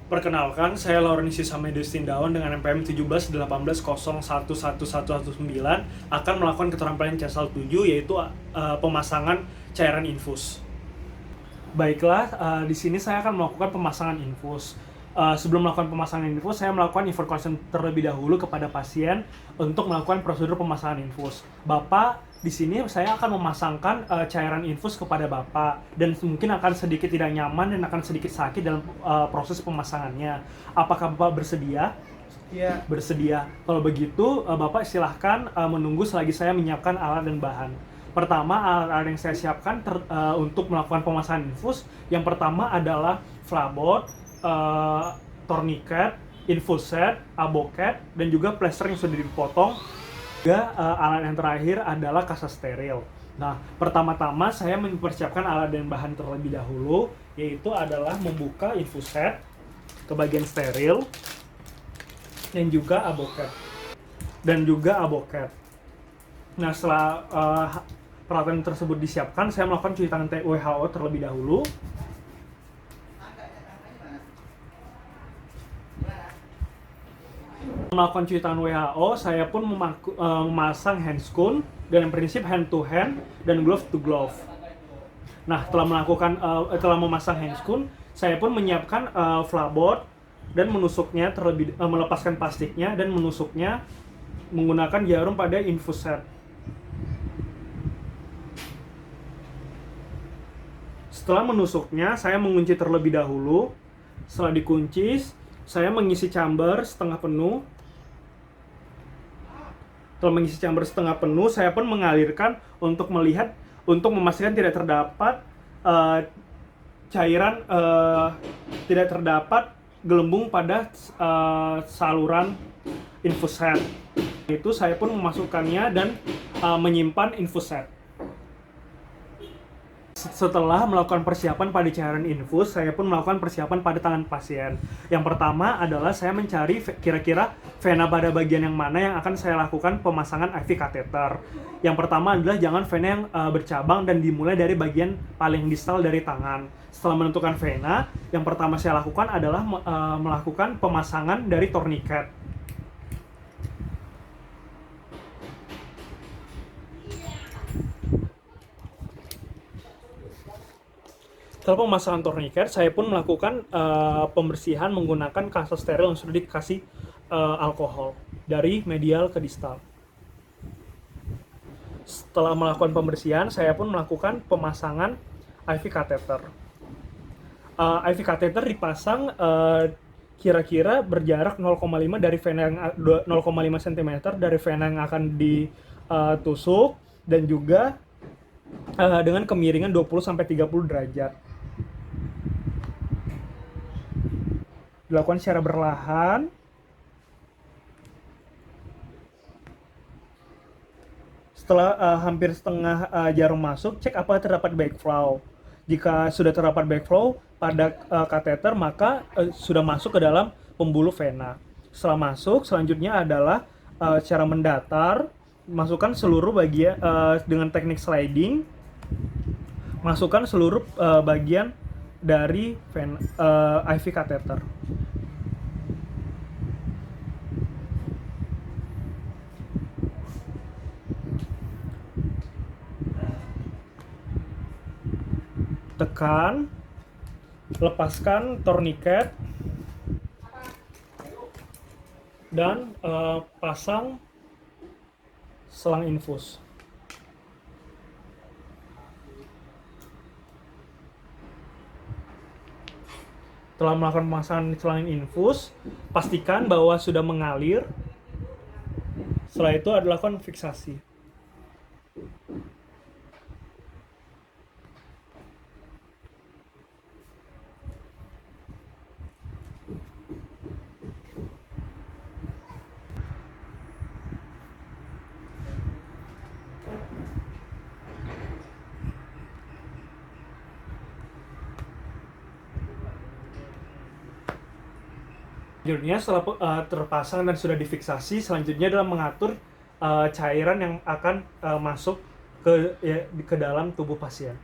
Perkenalkan, saya Laurensius Hamidus Tindawan dengan NPM 1718011119 akan melakukan keterampilan CESAL 7, yaitu pemasangan cairan infus. Baiklah, di sini saya akan melakukan pemasangan infus. Sebelum melakukan pemasangan infus, saya melakukan informasi terlebih dahulu kepada pasien untuk melakukan prosedur pemasangan infus. Bapak, di sini saya akan memasangkan cairan infus kepada Bapak, dan mungkin akan sedikit tidak nyaman dan akan sedikit sakit dalam proses pemasangannya. Apakah Bapak bersedia? Iya. Bersedia. Kalau begitu, Bapak silahkan menunggu selagi saya menyiapkan alat dan bahan. Pertama, alat-alat yang saya siapkan untuk melakukan pemasangan infus, yang pertama adalah flabot, tourniquet, infuset, aboket, dan juga plester yang sudah dipotong. Juga alat yang terakhir adalah kasa steril. Nah, pertama-tama saya mempersiapkan alat dan bahan terlebih dahulu, yaitu adalah membuka infuset ke bagian steril dan juga aboket. Nah, setelah peralatan tersebut disiapkan, saya melakukan cuci tangan WHO terlebih dahulu. Melakukan cuci tangan WHO, saya pun memasang handscoon dengan prinsip hand to hand dan glove to glove. Nah, telah memasang handscoon, saya pun menyiapkan flabot dan menusuknya melepaskan plastiknya dan menusuknya menggunakan jarum pada infuset. Setelah menusuknya, saya mengunci terlebih dahulu. Setelah dikunci, saya mengisi chamber setengah penuh. Setelah mengisi chamber setengah penuh, saya pun mengalirkan untuk memastikan tidak terdapat tidak terdapat gelembung pada saluran infuset. Itu saya pun memasukkannya dan menyimpan infuset. Setelah melakukan persiapan pada cairan infus, saya pun melakukan persiapan pada tangan pasien. Yang pertama adalah saya mencari kira-kira vena pada bagian yang mana yang akan saya lakukan pemasangan IV kateter. Yang pertama adalah jangan vena yang bercabang dan dimulai dari bagian paling distal dari tangan. Setelah menentukan vena, yang pertama saya lakukan adalah melakukan pemasangan dari tourniquet. Setelah pemasangan tourniquet, saya pun melakukan pembersihan menggunakan kasa steril yang sudah dikasih alkohol dari medial ke distal. Setelah melakukan pembersihan, saya pun melakukan pemasangan IV kateter. IV kateter dipasang kira-kira berjarak 0,5 dari vena yang 0,5 cm dari vena yang akan ditusuk, dan juga dengan kemiringan 20-30 derajat. Dilakukan secara berlahan. Setelah hampir setengah jarum masuk, cek apakah terdapat backflow. Jika sudah terdapat backflow pada kateter, maka sudah masuk ke dalam pembuluh vena. Setelah masuk, selanjutnya adalah cara mendatar. Masukkan seluruh bagian dengan teknik sliding. Masukkan seluruh bagian dari IV kateter. Tekan, lepaskan tourniquet, dan pasang selang infus. Setelah melakukan pemasangan selang infus, pastikan bahwa sudah mengalir. Setelah itu adalah fiksasi. Selanjutnya, setelah terpasang dan sudah difiksasi, selanjutnya adalah mengatur cairan yang akan masuk ke dalam tubuh pasien.